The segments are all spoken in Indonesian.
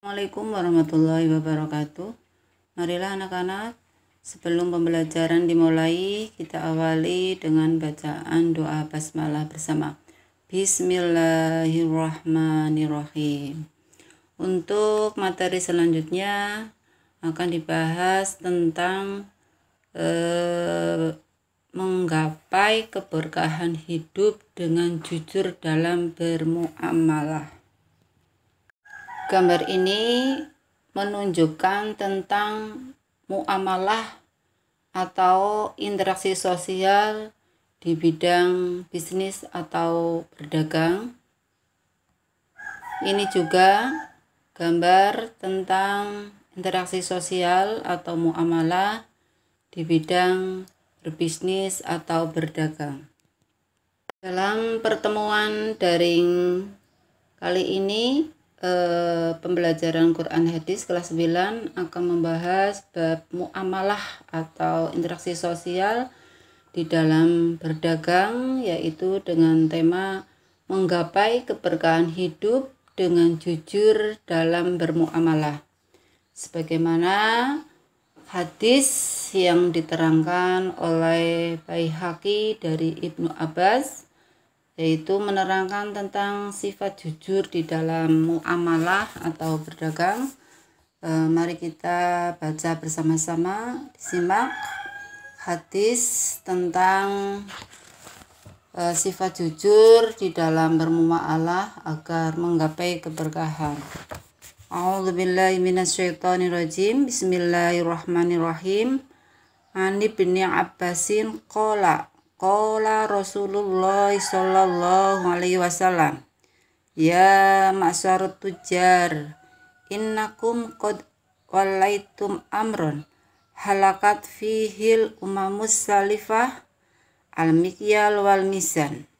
Assalamualaikum warahmatullahi wabarakatuh. Marilah anak-anak, sebelum pembelajaran dimulai, kita awali dengan bacaan doa basmalah bersama. Bismillahirrahmanirrahim. Untuk materi selanjutnya akan dibahas tentang menggapai keberkahan hidup dengan jujur dalam bermuamalah. Gambar ini menunjukkan tentang muamalah atau interaksi sosial di bidang bisnis atau berdagang. Ini juga gambar tentang interaksi sosial atau muamalah di bidang berbisnis atau berdagang. Dalam pertemuan daring kali ini, pembelajaran Quran Hadis kelas 9 akan membahas bab muamalah atau interaksi sosial di dalam berdagang, yaitu dengan tema menggapai keberkahan hidup dengan jujur dalam bermuamalah. Sebagaimana hadis yang diterangkan oleh Baihaqi dari Ibnu Abbas, yaitu menerangkan tentang sifat jujur di dalam muamalah atau berdagang. Mari kita baca bersama-sama, disimak hadis tentang sifat jujur di dalam bermuamalah agar menggapai keberkahan. A'udzubillahi minasyaitonirrajim. Bismillahirrahmanirrahim. Ani bin Abbasin qala Rasulullah sallallahu alaihi wasallam, ya ma'syarut tujar, innakum qad walaitum amron halakat fihil umamus salifah al-mikyal wal mizan.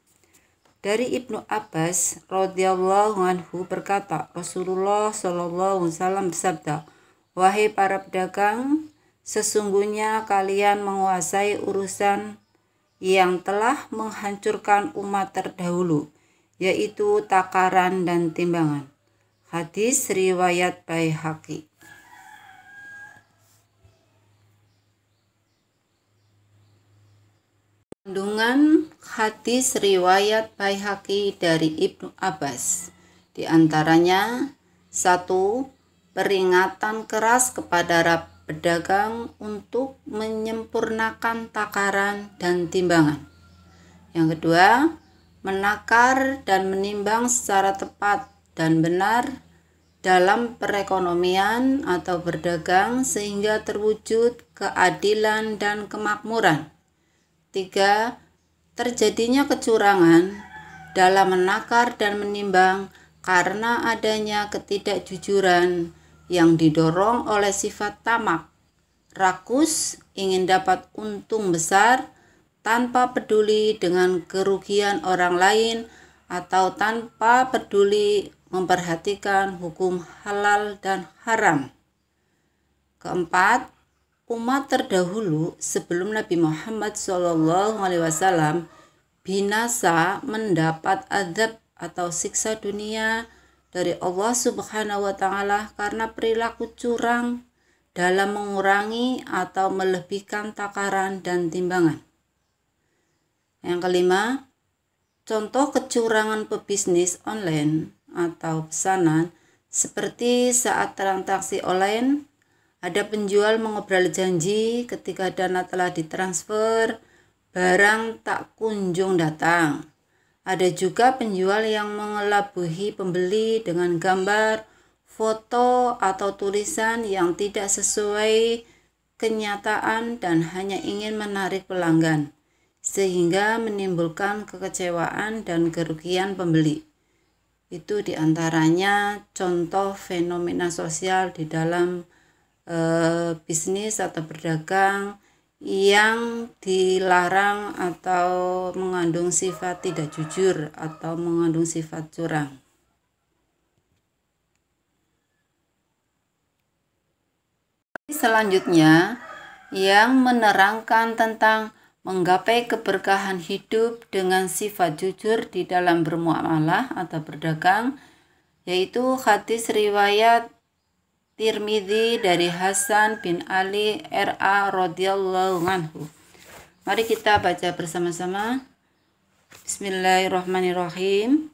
Dari Ibnu Abbas radhiyallahu anhu berkata, Rasulullah sallallahu alaihi wasallam bersabda, wahai para pedagang, sesungguhnya kalian menguasai urusan yang telah menghancurkan umat terdahulu, yaitu takaran dan timbangan. Hadis riwayat Baihaqi. Kandungan hadis riwayat Baihaqi dari Ibnu Abbas, di antaranya 1. Peringatan keras kepada pedagang untuk menyempurnakan takaran dan timbangan. Yang kedua, menakar dan menimbang secara tepat dan benar dalam perekonomian atau berdagang sehingga terwujud keadilan dan kemakmuran. 3. Terjadinya kecurangan dalam menakar dan menimbang karena adanya ketidakjujuran yang didorong oleh sifat tamak, rakus, ingin dapat untung besar tanpa peduli dengan kerugian orang lain atau tanpa peduli memperhatikan hukum halal dan haram. 4. Umat terdahulu sebelum Nabi Muhammad SAW binasa mendapat azab atau siksa dunia dari Allah Subhanahu wa Ta'ala karena perilaku curang dalam mengurangi atau melebihkan takaran dan timbangan. Yang kelima, contoh kecurangan pebisnis online atau pesanan seperti saat transaksi online, ada penjual mengobrol janji ketika dana telah ditransfer, barang tak kunjung datang. Ada juga penjual yang mengelabuhi pembeli dengan gambar, foto, atau tulisan yang tidak sesuai kenyataan dan hanya ingin menarik pelanggan, sehingga menimbulkan kekecewaan dan kerugian pembeli. Itu diantaranya contoh fenomena sosial di dalam bisnis atau berdagang yang dilarang atau mengandung sifat tidak jujur atau mengandung sifat curang. Selanjutnya yang menerangkan tentang menggapai keberkahan hidup dengan sifat jujur di dalam bermuamalah atau berdagang, yaitu hadis riwayat Tirmidzi dari Hasan bin Ali RA radhiyallahu anhu. Mari kita baca bersama-sama. Bismillahirrahmanirrahim.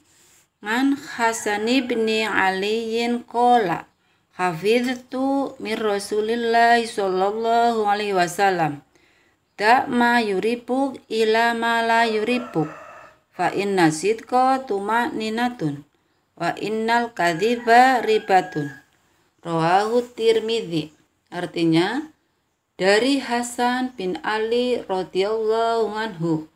An Hasan bin Aliyin qala hafiztu min Rasulillah sallallahu alaihi wasallam da ma yuribuk ila ma la yuribuk fa inna sidqa tumaninatun wa innal kadhiba ribatun. Rawahu Tirmidzi. Artinya, dari Hasan bin Ali radhiyallahu anhu,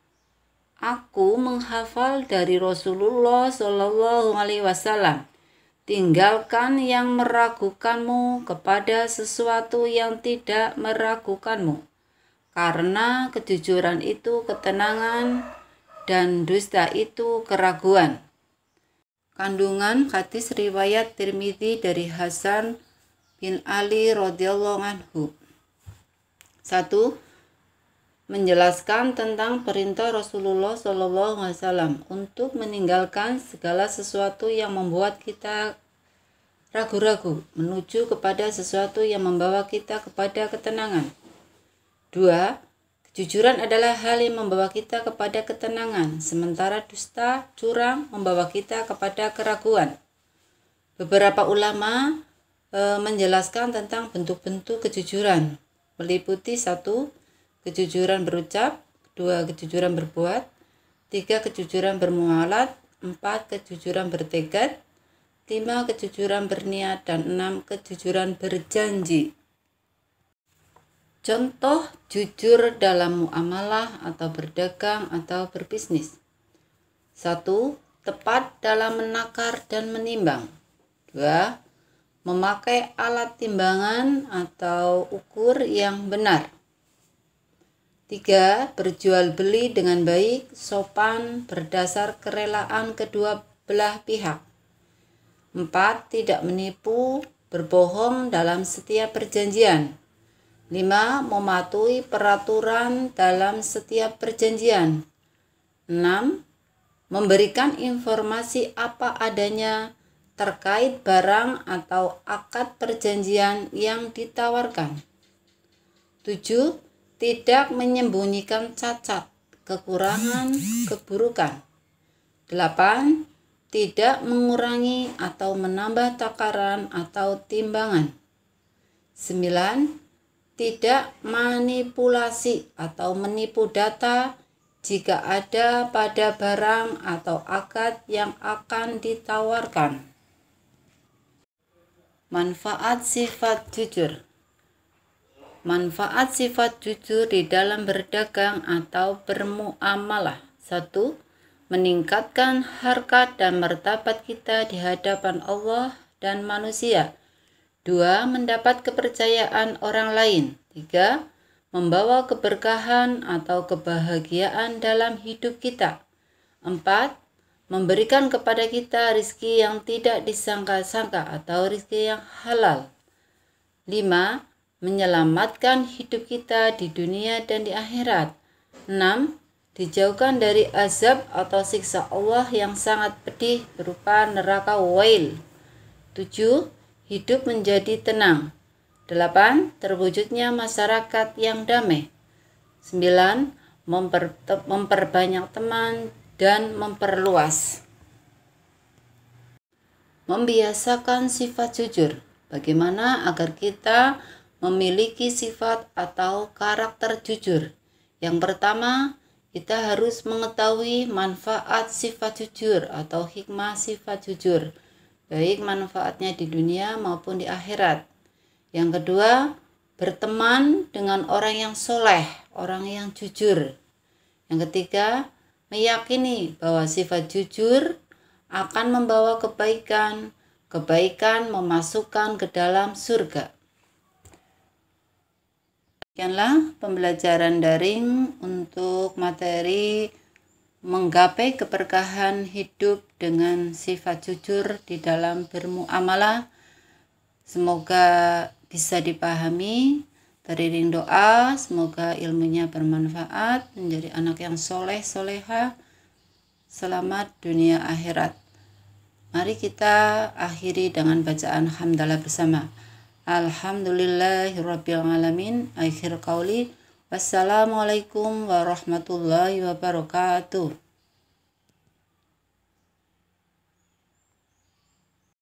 aku menghafal dari Rasulullah Shallallahu alaihi wasallam, tinggalkan yang meragukanmu kepada sesuatu yang tidak meragukanmu, karena kejujuran itu ketenangan dan dusta itu keraguan. Kandungan hadis riwayat Tirmidzi dari Hasan bin Ali radhiyallahu anhu. 1. Menjelaskan tentang perintah Rasulullah SAW untuk meninggalkan segala sesuatu yang membuat kita ragu-ragu menuju kepada sesuatu yang membawa kita kepada ketenangan. 2. Kejujuran adalah hal yang membawa kita kepada ketenangan, sementara dusta, curang membawa kita kepada keraguan. Beberapa ulama menjelaskan tentang bentuk-bentuk kejujuran, meliputi 1. Kejujuran berucap, 2. Kejujuran berbuat, 3. Kejujuran bermuamalat, 4. Kejujuran bertekad, 5. Kejujuran berniat, dan 6. Kejujuran berjanji. Contoh jujur dalam muamalah atau berdagang atau berbisnis. 1. Tepat dalam menakar dan menimbang. 2. Memakai alat timbangan atau ukur yang benar. 3. Berjual beli dengan baik, sopan, berdasar kerelaan kedua belah pihak. 4. Tidak menipu, berbohong dalam setiap perjanjian. 5. Mematuhi peraturan dalam setiap perjanjian. 6. Memberikan informasi apa adanya terkait barang atau akad perjanjian yang ditawarkan. 7. Tidak menyembunyikan cacat, kekurangan, keburukan. 8. Tidak mengurangi atau menambah takaran atau timbangan. 9. Tidak manipulasi atau menipu data jika ada pada barang atau akad yang akan ditawarkan. Manfaat sifat jujur. Manfaat sifat jujur di dalam berdagang atau bermuamalah. 1. Meningkatkan harkat dan martabat kita di hadapan Allah dan manusia. 2. Mendapat kepercayaan orang lain. 3. Membawa keberkahan atau kebahagiaan dalam hidup kita. 4. Memberikan kepada kita rizki yang tidak disangka-sangka atau rizki yang halal. 5. Menyelamatkan hidup kita di dunia dan di akhirat. 6. Dijauhkan dari azab atau siksa Allah yang sangat pedih berupa neraka wail. 7. Hidup menjadi tenang. 8. Terwujudnya masyarakat yang damai. 9. Memperbanyak teman dan memperluas. Membiasakan sifat jujur. Bagaimana agar kita memiliki sifat atau karakter jujur? Yang pertama, kita harus mengetahui manfaat sifat jujur atau hikmah sifat jujur, baik manfaatnya di dunia maupun di akhirat. Yang kedua, berteman dengan orang yang soleh, orang yang jujur. Yang ketiga, meyakini bahwa sifat jujur akan membawa kebaikan, kebaikan memasukkan ke dalam surga. Demikianlah pembelajaran daring untuk materi menggapai keberkahan hidup dengan sifat jujur di dalam bermuamalah. Semoga bisa dipahami. Teriring doa, semoga ilmunya bermanfaat, menjadi anak yang soleh, soleha, selamat dunia akhirat. Mari kita akhiri dengan bacaan hamdalah bersama. Alhamdulillahirabbil alamin. Akhir qauli. Wassalamualaikum warahmatullahi wabarakatuh.